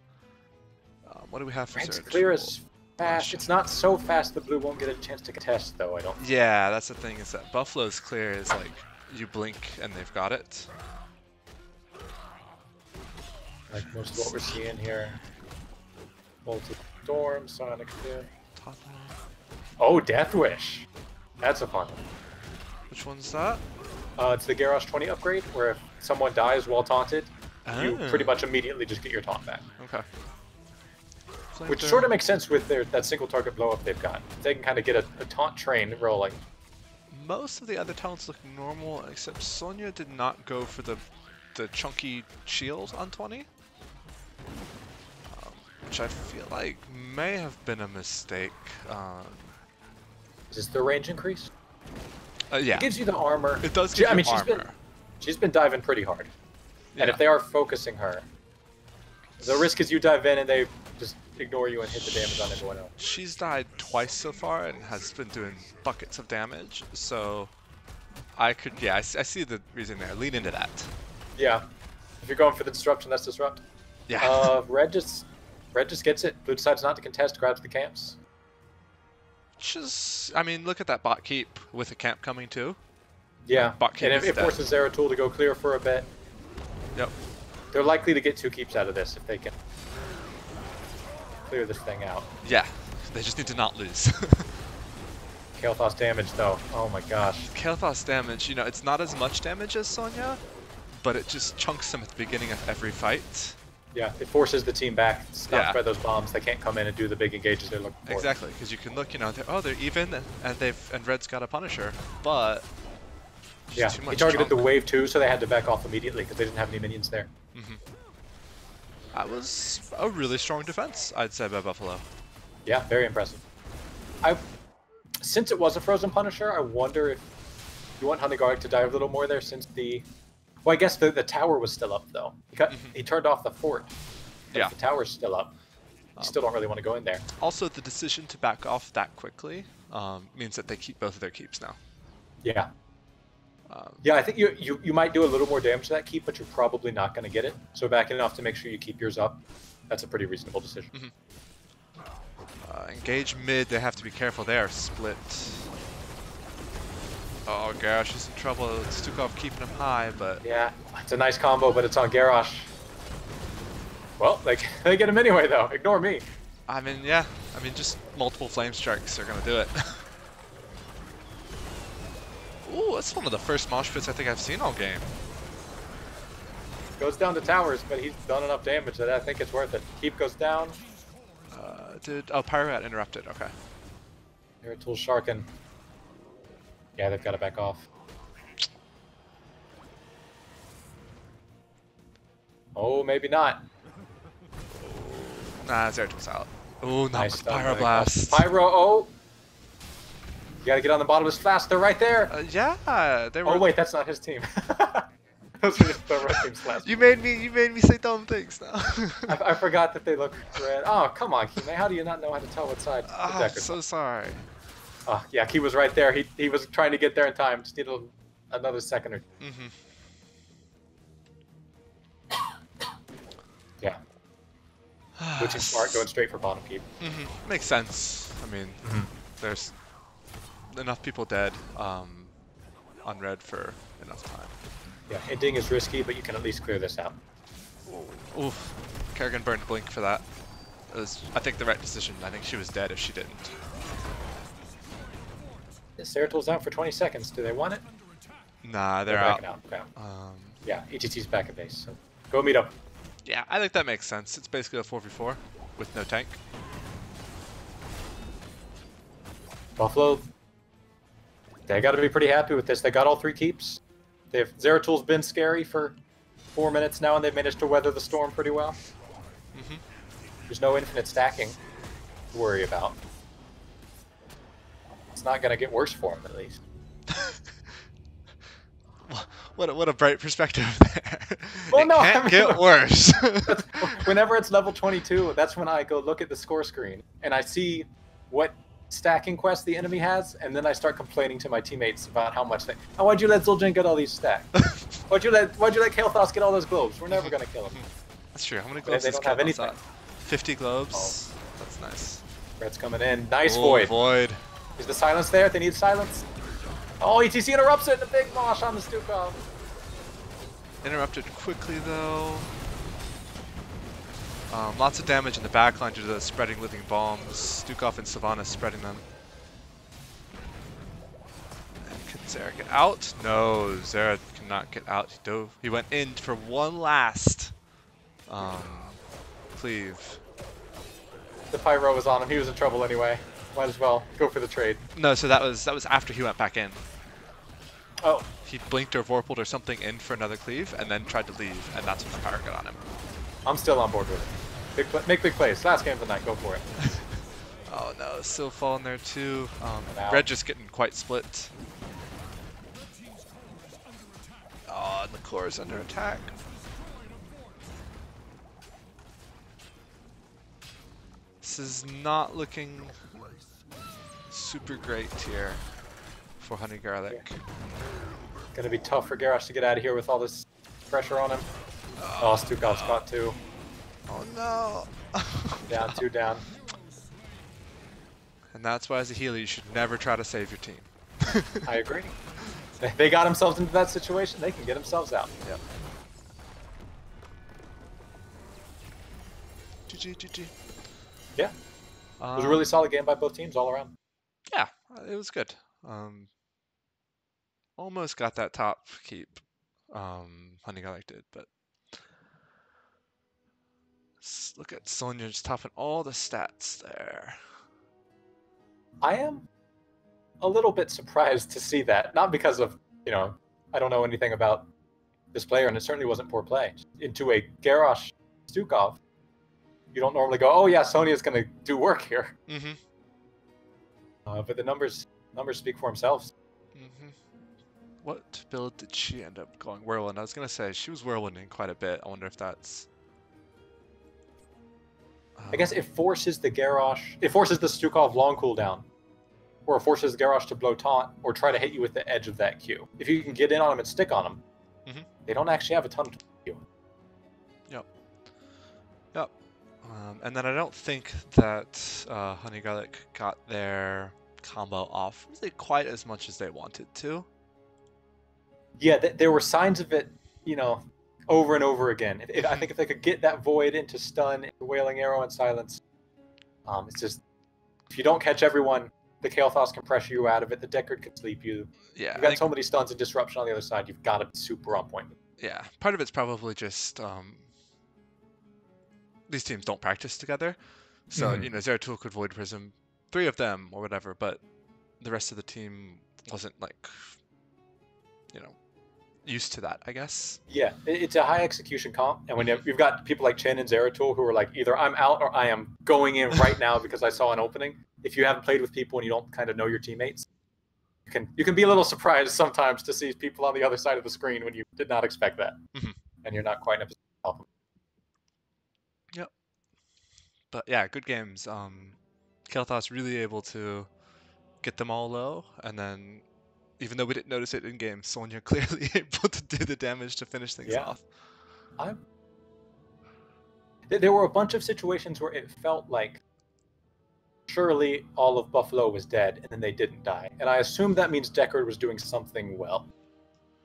What do we have for Red's Zeratul? clear as fast. It's not so fast the blue won't get a chance to contest, though, I don't think. Yeah, that's the thing, is that Buffalo's clear is like, you blink and they've got it. Like most of what we're seeing here. Multi-storm, Sonic Fifth. Top line. Oh, Death Wish! That's a fun one. Which one's that? It's the Garrosh 20 upgrade, where if someone dies while taunted, you Oh. pretty much immediately just get your taunt back. Okay. Which sort of makes sense with that single target blow up they've got. They can kind of get a taunt train rolling. Most of the other talents look normal, except Sonya did not go for the chunky shield on 20. Which I feel like may have been a mistake. Is this the range increase? Yeah. It gives you the armor. It does give you armor. She's been diving pretty hard. Yeah. And if they are focusing her, the risk is you dive in and they just ignore you and hit the damage on everyone else. She's died twice so far and has been doing buckets of damage, so I could, yeah, I see the reason there. Lean into that. Yeah. If you're going for the disruption, that's disrupt. Yeah. Red just gets it. Blue decides not to contest, grabs the camps. Just, I mean, look at that bot keep with a camp coming too. Yeah, Bot keep and is it dead. forces Zeratul to go clear for a bit. Yep. They're likely to get 2 keeps out of this if they can clear this thing out. Yeah, they just need to not lose. Kael'thas damage though, oh my gosh. Kael'thas damage, you know, it's not as much damage as Sonya, but it just chunks them at the beginning of every fight. Yeah, it forces the team back, stopped Yeah. by those bombs. They can't come in and do the big engages they're looking for. Exactly, because you can look, you know, they're even, and Red's got a Punisher, but just Yeah, too he much targeted the chunk. wave too, so they had to back off immediately because they didn't have any minions there. That was a really strong defense, I'd say, by Buffalo. Yeah, very impressive. Since it was a frozen Punisher, I wonder if you want Honey Garlic to dive a little more there since the... Well, I guess the tower was still up, though. He turned off the fort. But Yeah. if the tower's still up, you still don't really want to go in there. Also, the decision to back off that quickly means that they keep both of their keeps now. Yeah. Yeah, I think you might do a little more damage to that keep, but you're probably not going to get it. So backing off to make sure you keep yours up, that's a pretty reasonable decision. Engage mid, they have to be careful there. Split. Oh, Garrosh is in trouble. Stukov keeping him high, but... Yeah, it's a nice combo, but it's on Garrosh. Well, they get him anyway, though. Ignore me. I mean, yeah. I mean, just multiple flame strikes are going to do it. Ooh, that's one of the first mosh pits I think I've seen all game. Goes down to towers, but he's done enough damage that I think it's worth it. Keep goes down. Oh, Pyro got interrupted. Okay. Zeratul Sharkin. Yeah, they've got to back off. Oh, maybe not. Nah, Zeratul's out. Ooh, not Nice with stuff. Pyroblast. Pyro, oh! You gotta get on the bottom as fast. They're right there. Yeah, they were. Oh wait, that's not his team. Those are just the red team's last. You made me say dumb things now. I forgot that they look red. Oh, come on, Kime. How do you not know how to tell what side? the I'm deck is so on? sorry. Oh, yeah, he was right there. He was trying to get there in time. Just needed another second or two. Yeah. Which is smart, going straight for bottom keep. Makes sense. I mean, there's enough people dead on red for enough time. Yeah, ending is risky, but you can at least clear this out. Oof. Kerrigan burned Blink for that. It was, I think, the right decision. I think she was dead if she didn't. Zeratul's out for 20 seconds. Do they want it? Nah, they're backing out. out. Okay. Yeah, ETT's back at base, so go meet up. Yeah, I think that makes sense. It's basically a 4v4 with no tank. Buffalo, they got to be pretty happy with this. They got all 3 keeps. Zeratul's been scary for 4 minutes now, and they've managed to weather the storm pretty well. There's no infinite stacking to worry about. It's not going to get worse for them, at least. What a bright perspective there. Well, it no, can't I mean, get worse. Whenever it's level 22, that's when I go look at the score screen, and I see what stacking quest the enemy has, and then I start complaining to my teammates about how much oh, why'd you let Zul'jin get all these stacks? Why'd you let Kael'thas get all those globes? We're never gonna kill him. That's true. How many globes They does don't have Kael'thas anything. at? 50 globes. That's nice. Red's coming in. Nice Oh, void. Void. Is the silence there? They need silence. Oh, ETC interrupts it. The big mosh on the Stukov. Interrupted quickly though. Lots of damage in the backline due to the spreading living bombs. Stukov and Savannah spreading them. And can Zera get out? No, Zera cannot get out. He dove. He went in for one last cleave. The Pyro was on him. He was in trouble anyway. Might as well go for the trade. No, so that was after he went back in. Oh. He blinked or vorpaled or something in for another cleave and then tried to leave, and that's when the Pyro got on him. I'm still on board with it. Make big plays. Last game of the night. Go for it. Oh no, still falling there too. Out. Red just getting quite split. Oh, and the core is under attack. This is not looking super great here for Honey Garlic. Gonna be tough for Garrosh to get out of here with all this pressure on him. Oh, Stukov's got 2. Oh no! Down, 2 down. And that's why as a healer you should never try to save your team. I agree. They got themselves into that situation, they can get themselves out. Yep. GG, GG. Yeah. It was a really solid game by both teams all around. Yeah, it was good. Almost got that top keep. Honey Garlic did, but look at Sonya just topping all the stats there. I am a little bit surprised to see that. Not because of, I don't know anything about this player, and it certainly wasn't poor play. Into a Garrosh Stukov, you don't normally go, oh yeah, Sonya's going to do work here. Mm-hmm. But the numbers speak for themselves. Mm-hmm. What build did she end up going? Whirlwind. I was going to say, she was whirlwinding quite a bit. I wonder if that's... I guess it forces the Garrosh, it forces the Stukov long cooldown, or it forces Garrosh to blow taunt, or try to hit you with the edge of that Q. If you can get in on them and stick on them, they don't actually have a ton of Q. Yep. Yep. And then I don't think that Honey Garlic got their combo off really quite as much as they wanted to. Yeah, there were signs of it, over and over again. I think if they could get that Void into stun, into Wailing Arrow, and Silence, it's just, if you don't catch everyone, the Kael'thas can pressure you out of it, the Deckard can sleep you. Yeah, You've got so many stuns and disruption on the other side, you've got to be super on point. Yeah, part of it's probably just these teams don't practice together. So, Zeratul could Void Prism, 3 of them or whatever, but the rest of the team wasn't used to that, I guess. Yeah, it's a high execution comp, and when you've got people like Chen and Zeratul who are like, either I'm out or I am going in right now because I saw an opening. If you haven't played with people and you don't kind of know your teammates, you can be a little surprised sometimes to see people on the other side of the screen when you did not expect that, and you're not quite in a position to help them. Yep. But yeah, good games. Kael'thas really able to get them all low, and then even though we didn't notice it in game, Sonya clearly able to do the damage to finish things off. There were a bunch of situations where it felt like surely all of Buffalo was dead, and then they didn't die. And I assume that means Deckard was doing something well.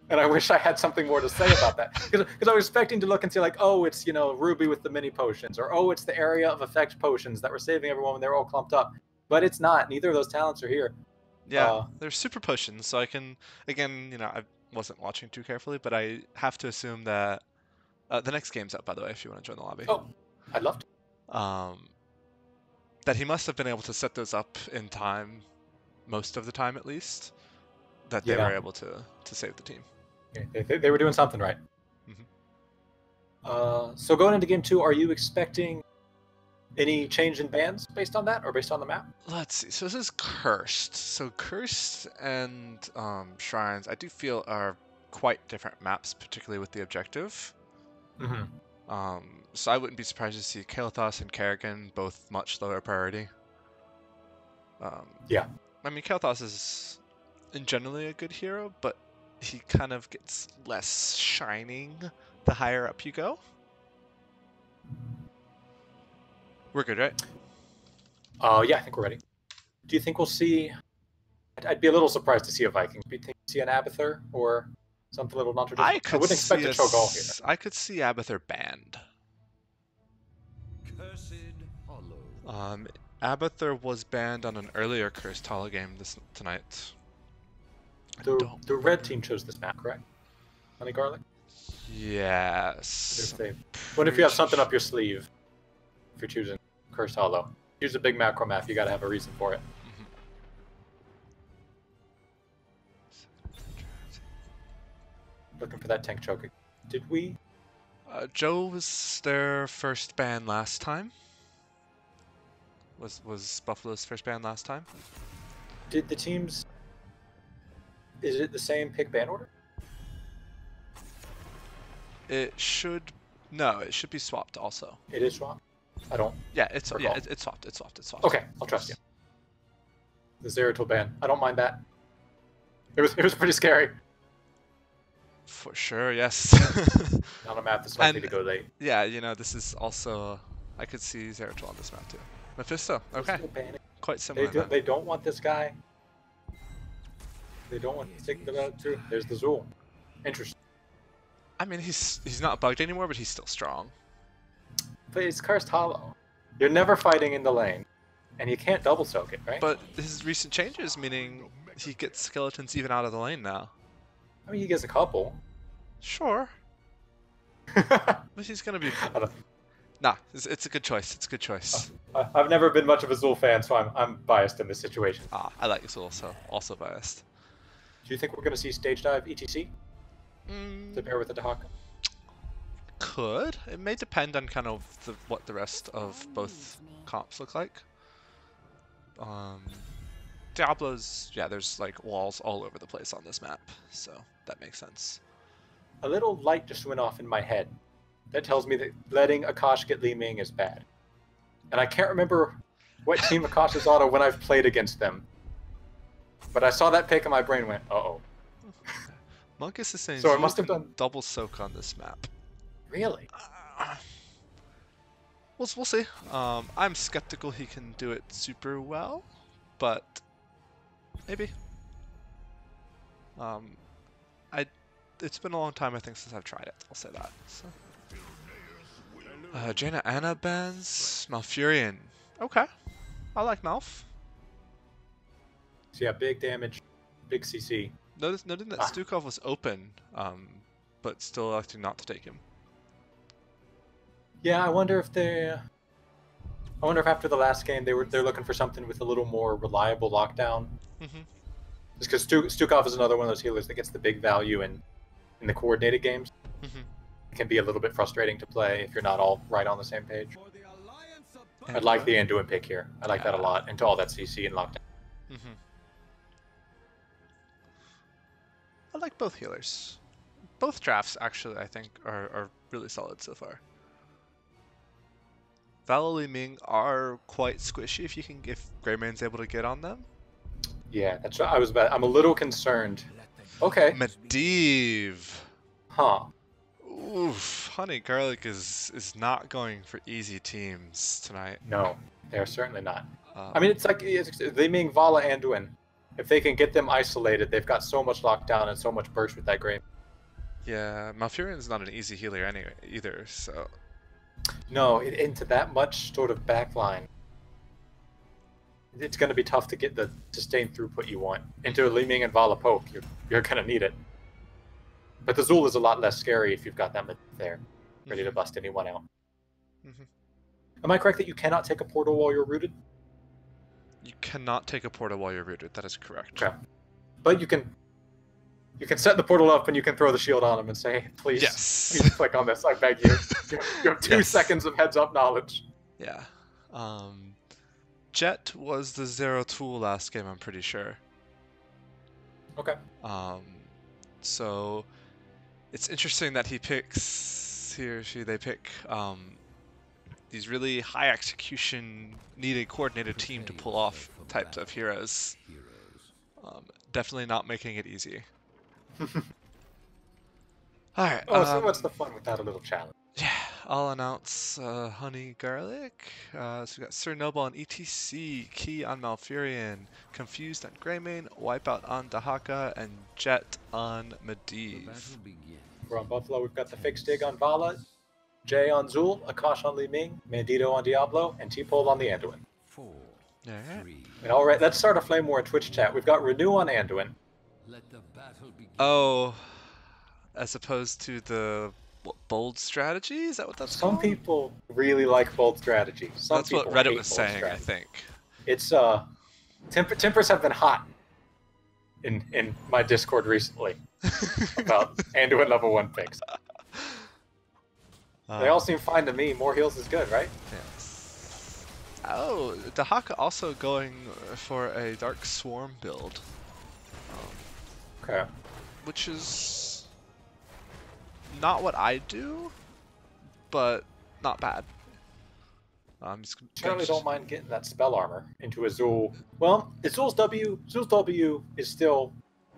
And I wish I had something more to say about that. Because I was expecting to look and see like, oh, it's, Ruby with the mini potions, or oh, it's the area of effect potions that were saving everyone when they were all clumped up. But it's not. Neither of those talents are here. Yeah, they're super potions, so I can, again, I wasn't watching too carefully, but I have to assume that the next game's up, by the way, if you want to join the lobby. Oh, I'd love to. That he must have been able to set those up in time, most of the time at least, that they were able to save the team. Yeah, they were doing something right. So going into game 2, are you expecting any change in bans based on that, or based on the map? Let's see. So this is Cursed. So Cursed and Shrines, I do feel are quite different maps, particularly with the objective. So I wouldn't be surprised to see Kael'thas and Kerrigan both much lower priority. Yeah. I mean, Kael'thas is in generally a good hero, but he kind of gets less shining the higher up you go. We're good, right? Yeah, I think we're ready. Do you think we'll see... I'd be a little surprised to see a Viking. Do you think we'll see an Abathur or something a little non-traditional? I wouldn't expect a Cho'Gall here. I could see Abathur banned. Abathur was banned on an earlier Cursed Hollow game tonight. The red team chose this map, correct? Honey Garlic? Yes. What if you have something up your sleeve? If you're choosing Cursed Hollow. Use a big macro map, you gotta have a reason for it. Looking for that tank choking. Did we? Joe was their first ban last time. Was Buffalo's first ban last time? Did the teams... Is it the same pick ban order? It should... No, it should be swapped also. It is swapped? I don't. Yeah, it's recall. it's swapped. It's swapped. It's swapped. Okay, I'll trust you. The Zeratul ban. I don't mind that. It was pretty scary. For sure, yes. On a map that's likely And to go late. yeah, you know, this is also I could see Zeratul on this map too. Mephisto, okay, quite similar. They don't want this guy. They don't want to take them out too. There's the Zul. Interesting. I mean, he's not bugged anymore, but he's still strong. But it's Cursed Hollow. You're never fighting in the lane, and you can't double soak it, right? But his recent changes, meaning he gets skeletons even out of the lane now. I mean, he gets a couple. Sure. But he's gonna be. Nah, it's a good choice. It's a good choice. I've never been much of a Zul fan, so I'm biased in this situation. Ah, I like Zul, so also biased. Do you think we're going to see stage dive ETC to pair with the Dahaka? Could. It may depend on kind of what the rest of both comps look like. Diablo's, yeah, there's like walls all over the place on this map, so that makes sense. A little light just went off in my head. That tells me that letting Akash get Li Ming is bad. And I can't remember what team Akash is on or when I've played against them. But I saw that pick and my brain went, uh-oh. Monkus is saying so I must have done double soak on this map. Really? We'll see. I'm skeptical he can do it super well, but maybe. It's been a long time, I think, since I've tried it. I'll say that. So. Jaina Anna bans Malfurion. Okay, I like Malf. So yeah, big damage, big CC. Noting that Stukov was open, but still electing not to take him. Yeah, I wonder if after the last game they're looking for something with a little more reliable lockdown. Just because Stukov is another one of those healers that gets the big value in the coordinated games. It can be a little bit frustrating to play if you're not all right on the same page. I'd like the Anduin pick here. I like that a lot, into all that CC and lockdown. I like both healers. Both drafts, actually, I think, are really solid so far. Val Li Ming are quite squishy if Greymane's able to get on them. Yeah, that's what I was about. I'm a little concerned. Okay. Medivh. Huh. Oof. Honey Garlic is not going for easy teams tonight. No, they're certainly not. I mean, it's like Li Ming, Vala, Anduin. If they can get them isolated, they've got so much lockdown and so much burst with that Grey. Yeah, Malfurion's not an easy healer anyway either, so. No, into that much sort of backline, it's going to be tough to get the sustained throughput you want. Into a Li Ming and Vala poke, you're going to need it. But the Zul is a lot less scary if you've got them there, ready to bust anyone out. Am I correct that you cannot take a portal while you're rooted? You cannot take a portal while you're rooted. That is correct. Okay. But you can set the portal up and you can throw the shield on them and say, hey, please, please click on this. I beg you. You have 2 seconds of heads up knowledge. Yeah. Jet was the Zeratul last game, I'm pretty sure. Okay. So it's interesting that he or she pick these really high execution, need a coordinated team to pull off types of heroes. Definitely not making it easy. Alright. So what's the fun without a little challenge? Yeah, I'll announce Honey Garlic. So we got Sir Noble on ETC, Key on Malfurion, Confused on Greymane, Wipeout on Dahaka, and Jet on Medivh. We're on Buffalo. We've got the fixed dig on Vala, Jay on Zul, Akash on Li Ming, Mandito on Diablo, and T-Pole on the Anduin. And all right, let's start a Flame War in Twitch chat. We've got Renew on Anduin. Oh, as opposed to the bold strategy? Is that what that's called? Some people really like bold strategy. That's what Reddit was saying, I think. It's tempers have been hot in my Discord recently about Anduin level 1 picks. They all seem fine to me. More heals is good, right? Yes. Oh, Dahaka also going for a Dark Swarm build. Okay. Which is not what I do, but not bad. I'm just Certainly don't mind getting that spell armor into Azul. Well, Azul's W is still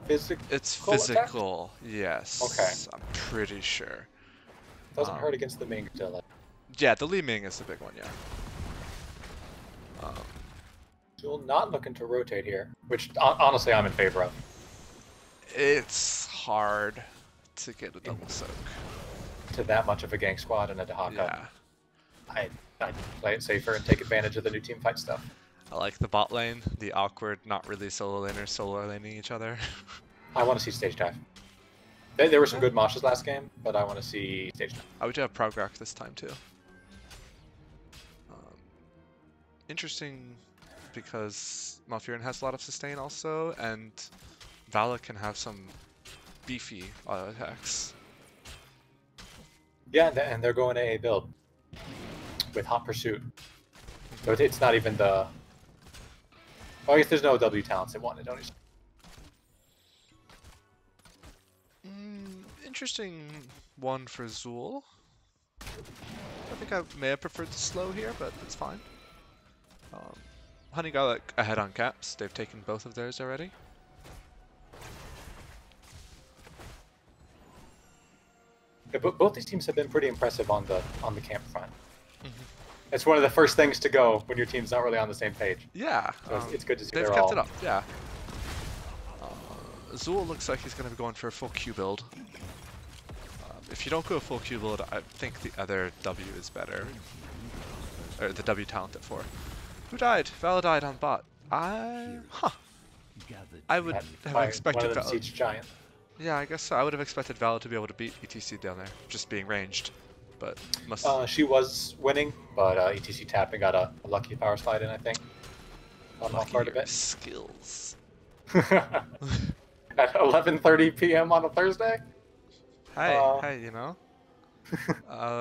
physical. It's attack? physical, yes. Okay. I'm pretty sure. Doesn't hurt against the main Godzilla. Yeah, the Li Ming is the big one, yeah. Azul not looking to rotate here, which honestly I'm in favor of. It's hard to get a double soak. To that much of a gang squad and a Dahaka. Yeah. I'd play it safer and take advantage of the new team fight stuff. I like the bot lane, the awkward, not really solo laners solo laning each other. I want to see stage dive. There were some good moshes last game, but I want to see stage dive. I would have Prograk this time too. Interesting because Malfurion has a lot of sustain also, and Vala can have some beefy auto attacks. Yeah, and they're going AA build with Hot Pursuit. So it's not even the... Oh, I guess there's no W talents they wanted, don't you? Interesting one for Zul. I think I may have preferred the slow here, but it's fine. Honey Garlic ahead on caps. They've taken both of theirs already. Yeah, but both these teams have been pretty impressive on the camp front. It's one of the first things to go when your team's not really on the same page. Yeah, so it's good to see they've they're kept all... it up. Yeah. Zul looks like he's going to be going for a full Q build. If you don't go full Q build, I think the other W is better. Or the W talent at 4. Who died? Vala died on bot. I would have expected one of them Vala. Siege Giant. Yeah, I guess so. I would have expected Vala to be able to beat ETC down there, just being ranged. But must. She was winning, but ETC tapped and got a lucky power slide in, I think. On off part of it. Skills. At 11:30 p.m. on a Thursday. Hey, hey, you know.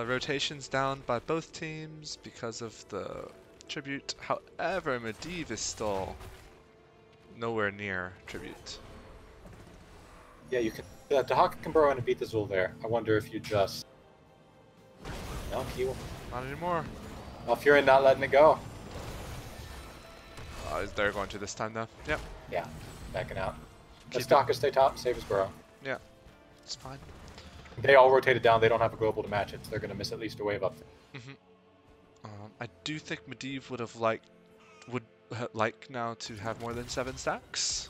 Rotations down by both teams because of the tribute. However, Medivh is still nowhere near tribute. Yeah, you can. Dahaka can burrow in and beat the Zul there. I wonder if you just. No, he will. Not anymore. Malfurion not letting it go. They're going to this time though. Yep. Yeah, backing out. Let Keep Dahaka stay top, save his burrow. Yeah, it's fine. They all rotated down. They don't have a global to match it, so they're going to miss at least a wave up there. I do think Medivh would like now to have more than 7 stacks.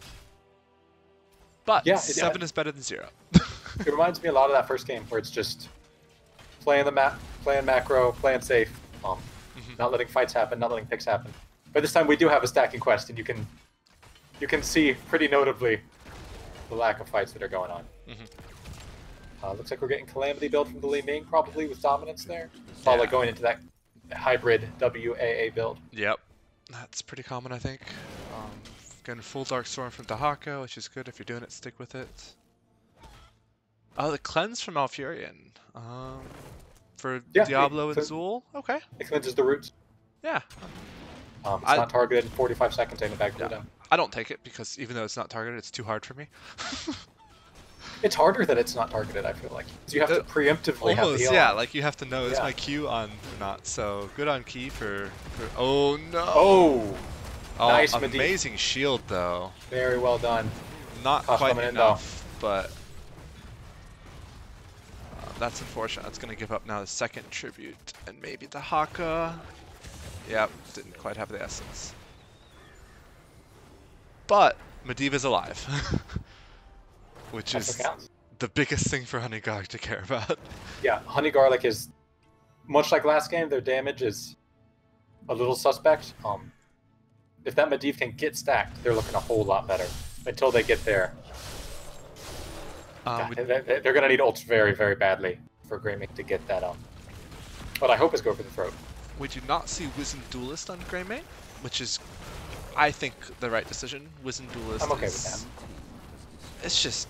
But yeah, 7 is better than 0. It reminds me a lot of that first game where it's just playing the map, playing macro, playing safe, not letting fights happen, not letting picks happen. But this time we do have a stacking quest, and you can see pretty notably the lack of fights that are going on. Looks like we're getting Calamity build from the Li Ming, probably with dominance there. Probably going into that hybrid WAA build. Yep, that's pretty common, I think. Getting full Dark Storm from Dahaka, which is good. If you're doing it, stick with it. Oh, the cleanse from Malfurion. For Diablo and Zul? Okay. It cleanses the roots. Yeah. It's not targeted in 45 seconds, taking it back cooldown. I don't take it because even though it's not targeted, it's too hard for me. It's harder that it's not targeted, I feel like. You have to preemptively have the heal. Yeah, like you have to know, is my Q on or not? So good on Key for oh no! Oh! Nice, amazing shield though. Very well done. Not quite enough, but that's unfortunate. That's going to give up now the second tribute. And maybe the Haka. Yep, didn't quite have the essence. But Medivh is alive. Which is the biggest thing for Honey Garlic to care about. Yeah, Honey Garlic is, much like last game, their damage is a little suspect. If that Medivh can get stacked, they're looking a whole lot better. Until they get there. They're going to need ults very, very badly for Greymake to get that what I hope is go for the throat. We do not see Wizened Duelist on Greymake, which is, I think, the right decision. Wizened Duelist I'm okay with that. It's just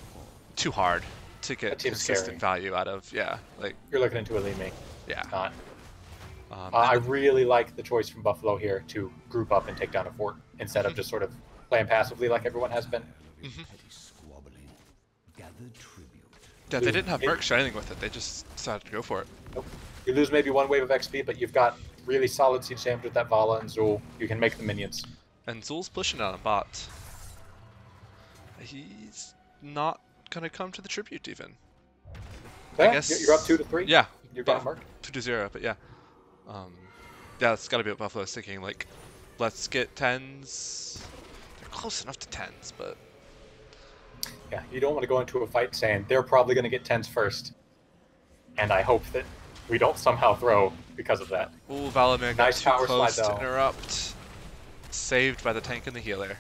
too hard to get consistent value out of. Yeah, like you're looking into a Li Ming. Yeah. It's not. I really like the choice from Buffalo here to group up and take down a fort instead of just sort of playing passively like everyone has been. Yeah, they didn't have mercs or anything with it. They just decided to go for it. Nope. You lose maybe one wave of XP, but you've got really solid siege damage with that Vala and Zul. You can make the minions. And Zul's pushing on a bot. He's not gonna come to the tribute even. Yeah, I guess you're up 2-3. Yeah, You got marked. 2-0, but yeah. Yeah, that's gotta be what Buffalo's thinking. Like, let's get 10s. They're close enough to 10s, but Yeah, you don't want to go into a fight saying they're probably going to get 10s first. And I hope that we don't somehow throw because of that. ooh, Valamir got Nice too power close slide, to though. interrupt. Saved by the tank and the healer.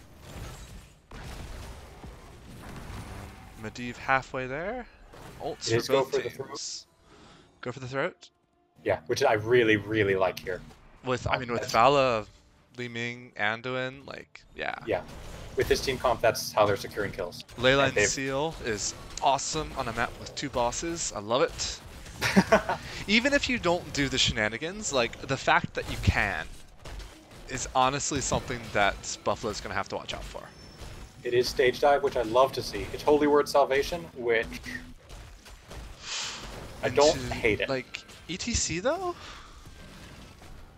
Medivh halfway there. Ults It is for go both for the teams. Go for the throat. Yeah, which I really, really like here. With I mean, with that's- Vala, Li Ming, Anduin, like yeah. Yeah. With this team comp, that's how they're securing kills. Leyline And they've- Seal is awesome on a map with 2 bosses. I love it. Even if you don't do the shenanigans, like the fact that you can is honestly something that Buffalo's gonna have to watch out for. It is stage dive, which I love to see. It's Holy Word Salvation, which I don't Into, hate it. Like ETC though?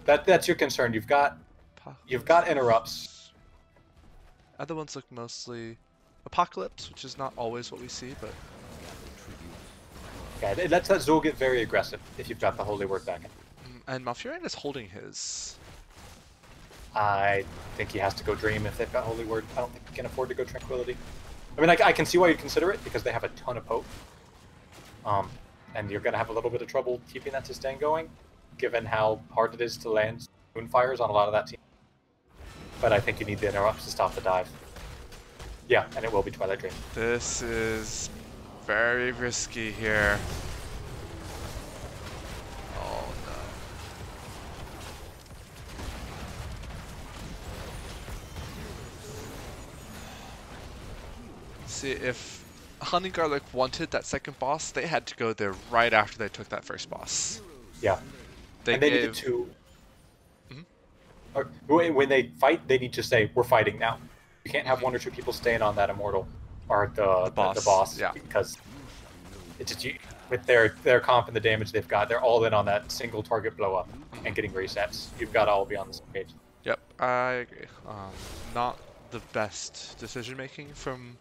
That's your concern. You've got interrupts. Other ones look mostly Apocalypse, which is not always what we see, but Yeah, it lets that Zul get very aggressive if you've got the Holy Word back in. and Malfurion is holding his. I think he has to go Dream if they've got Holy Word. I don't think he can afford to go Tranquility. I mean, I can see why you'd consider it, because they have a ton of poke. And you're going to have a little bit of trouble keeping that sustain going, given how hard it is to land Moonfires on a lot of that team. But I think you need the interrupts to stop the dive. Yeah, and it will be Twilight Dream. This is very risky here. Oh no. See, if Honey Garlic wanted that second boss, they had to go there right after they took that first boss. Yeah. They and they gave... needed to... Mhm. Or, when they fight, they need to say, we're fighting now. You can't have 1 or 2 people staying on that Immortal, or the boss, yeah. Because it's just, with their comp and the damage they've got, they're all in on that single target blow up and getting resets. You've got to all be on the same page. Yep, I agree. Not the best decision making from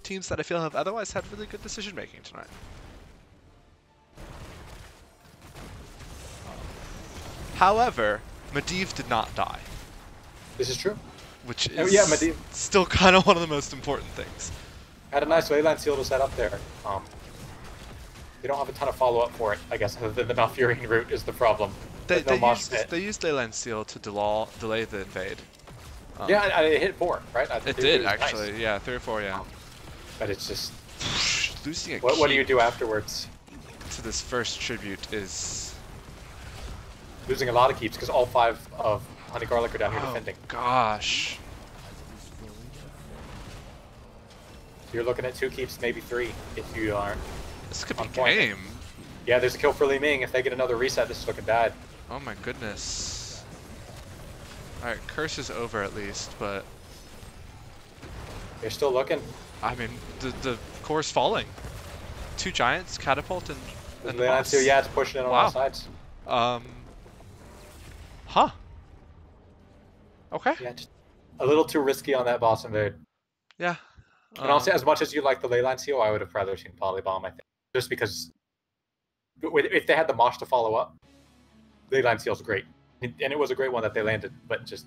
teams that I feel have otherwise had really good decision making tonight. However, Medivh did not die, This is true. which Oh, is yeah, Medivh still kind of one of the most important things. had a nice Leyline Seal to set up there. They don't have a ton of follow-up for it, I guess, other than the Malfurion route is the problem. They No mosh pit. used Leyline Seal to delay the invade. Yeah, it hit 4, right? It did was actually, nice. yeah, 3 or 4, yeah. But it's just, Losing a what do you keep do afterwards? to this first tribute is Losing a lot of keeps, because all 5 of Honey Garlic are down here defending. gosh. You're looking at 2 keeps, maybe 3, if you aren't. This could be On point. game. Yeah, there's a kill for Li Ming. If they get another reset, this is looking bad. Oh my goodness. Alright, curse is over at least, but They're still looking. I mean the core's falling. 2 giants, catapult, and the Leyline boss. Seal, yeah, it's pushing it on Wow. all sides. Huh. Okay. Yeah, just a little too risky on that boss invade. Yeah. And honestly, as much as you like the Leyline Seal, I would have rather seen Polybomb, I think. Just because if they had the Mosh to follow up, Leyline Seal's great. And it was a great one that they landed, but just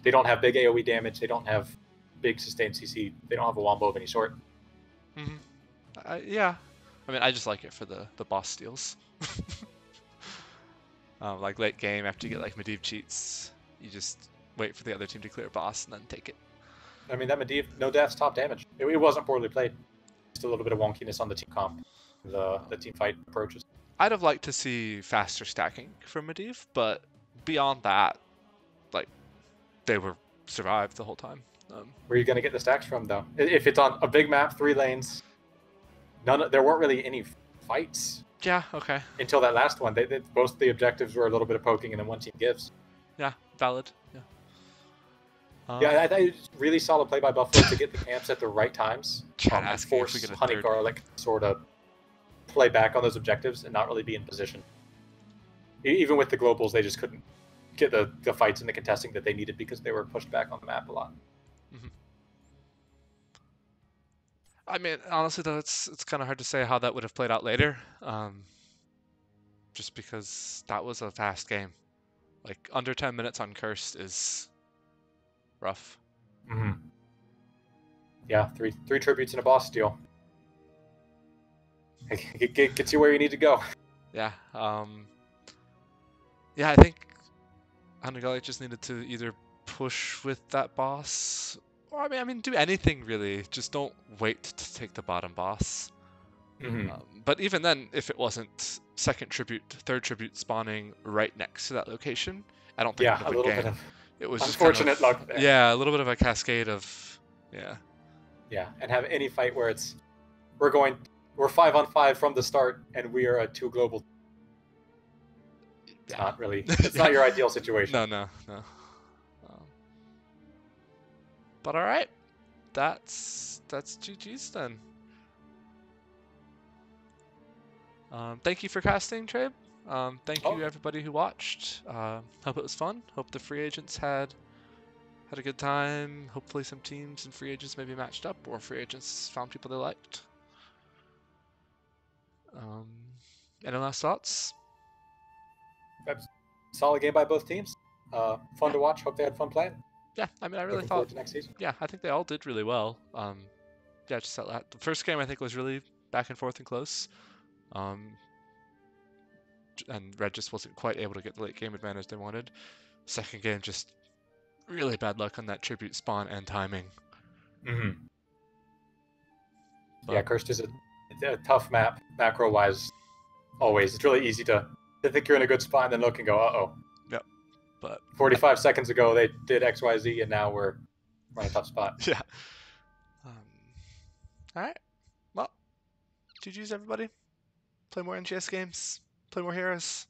they don't have big AoE damage, they don't have big sustained CC, they don't have a wombo of any sort. Yeah. I mean, I just like it for the boss steals. Like late game, after you get like Medivh cheats, you just wait for the other team to clear a boss and then take it. I mean, that Medivh, no deaths, top damage. It wasn't poorly played. Just a little bit of wonkiness on the team comp, the team fight approaches. I'd have liked to see faster stacking from Medivh, but beyond that, like, they were survived the whole time. Where are you going to get the stacks from, though? If it's on a big map, 3 lanes, there weren't really any fights Yeah, okay. until that last one. Both the objectives were a little bit of poking, and then one team gives. Yeah, valid. Yeah. Yeah, I thought it was really solid play by Buffalo to get the camps at the right times. Chat And asking if we force get a Honey third. Garlic sort of play back on those objectives and not really be in position. Even with the globals, they just couldn't get the fights and the contesting that they needed because they were pushed back on the map a lot. Mm-hmm. I mean, honestly though, it's kind of hard to say how that would have played out later, just because that was a fast game. Like under 10 minutes on Cursed is rough. Mm-hmm. Yeah, three tributes and a boss steal. Gets you where you need to go. Yeah. Yeah, I think Undergully just needed to either push with that boss, or I mean, do anything really. Just don't wait to take the bottom boss. Mm-hmm. But even then, if it wasn't second tribute, third tribute spawning right next to that location, I don't think it would Yeah, have a been little game. bit of It was unfortunate just kind of, luck there. Yeah, a little bit of a cascade of, yeah. Yeah, and have any fight where we're 5-on-5 from the start, and we are a 2 global. It's not really. It's not your ideal situation. No. But all right, that's GG's then. Thank you for casting, Trabe. Thank you everybody who watched. Hope it was fun. Hope the free agents had a good time. Hopefully some teams and free agents maybe matched up, or free agents found people they liked. Any last thoughts? Solid game by both teams. Fun to watch. Hope they had fun playing. Yeah, I mean, I really Looking thought. forward to next season. Yeah, I think they all did really well. Yeah, just that the first game I think was really back and forth and close. And Red just wasn't quite able to get the late game advantage they wanted. Second game, just really bad luck on that tribute spawn and timing. Mm-hmm. But, yeah, Cursed is a tough map, macro-wise. Always, it's really easy to think you're in a good spot and then look and go, uh-oh. Yep. But 45 seconds ago they did X, Y, Z, and now we're in a tough spot. Yeah. All right. Well, GG's everybody. Play more NGS games. Play more heroes.